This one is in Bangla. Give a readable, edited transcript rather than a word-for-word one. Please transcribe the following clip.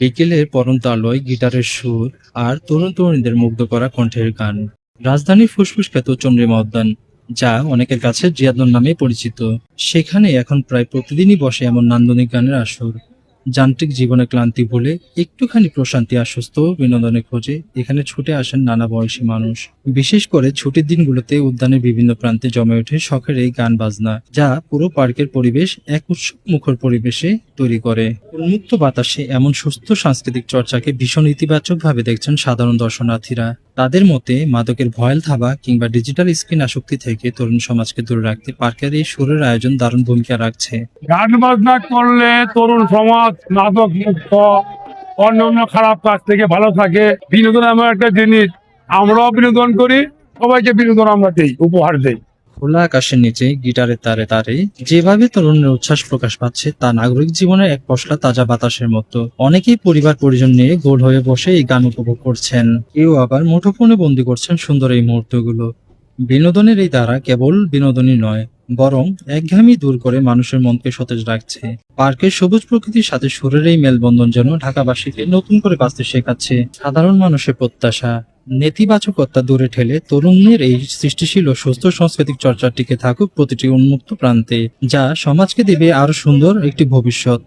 বিকেলের পরন্ত আলোয় গিটারের সুর আর তরুণ তরুণীদের মুগ্ধ করা কণ্ঠের গান। রাজধানীর ফুসফুস খ্যাত চন্দ্রিমা উদ্যান, যা অনেকের কাছে জিয়াদন নামে পরিচিত, সেখানে এখন প্রায় প্রতিদিনই বসে এমন নান্দনিক গানের আসর। যান্ত্রিক জীবনে ক্লান্তি ভুলে একটুখানি প্রশান্তি আর সুস্থ বিনোদনের খোঁজে এখানে ছুটে আসেন নানা বয়সী মানুষ। বিশেষ করে ছুটির দিনগুলোতে উদ্যানের বিভিন্ন প্রান্তে জমে ওঠে শখের এই গান বাজনা, যা পুরো পার্কের পরিবেশ এক উৎসব মুখর পরিবেশে তৈরি করে। উন্মুক্ত বাতাসে এমন সুস্থ সাংস্কৃতিক চর্চাকে ভীষণ ইতিবাচকভাবে দেখছেন সাধারণ দর্শনার্থীরা। তাদের মতে মাদকের ভয়াল থাবা কিংবা ডিজিটাল স্ক্রিন আসক্তি থেকে তরুণ সমাজকে দূরে রাখতে পার্কের এই সুরের আয়োজন দারুণ ভূমিকা রাখছে। গান বাজনা করলে তরুণ সমাজ মাদক মুক্ত, অন্য অন্য খারাপ কাজ থেকে ভালো থাকে। বিনোদন এমন একটা জিনিস, আমরাও বিনোদন করি, সবাইকে বিনোদন আমরা দিই, উপহার দিই। খোলা আকাশের নিচে গিটারের তারে তারে যেভাবে তরুণের উচ্ছ্বাস প্রকাশ পাচ্ছে তা নাগরিক জীবনের এক পশলা তাজা বাতাসের মতো। অনেকেই পরিবার পরিজন নিয়ে গোল হয়ে বসে এই গান উপভোগ করছেন, কেউ আবার মুঠোফোনে বন্দি করছেন সুন্দর এই মুহূর্তগুলো। বিনোদনের এই ধারা কেবল বিনোদনই নয়, বরং একঘেয়েমি দূর করে মানুষের মনকে সতেজ রাখছে। পার্কের সবুজ প্রকৃতির সাথে সুরের এই মেলবন্ধন যেন ঢাকাবাসীকে নতুন করে বাঁচতে শেখাচ্ছে। সাধারণ মানুষের প্রত্যাশা, নেতিবাচকতা দূরে ঠেলে তরুণদের এই সৃষ্টিশীল ও সুস্থ সাংস্কৃতিক চর্চা টিকে থাকুক প্রতিটি উন্মুক্ত প্রান্তে, যা সমাজকে দেবে আরো সুন্দর একটি ভবিষ্যৎ।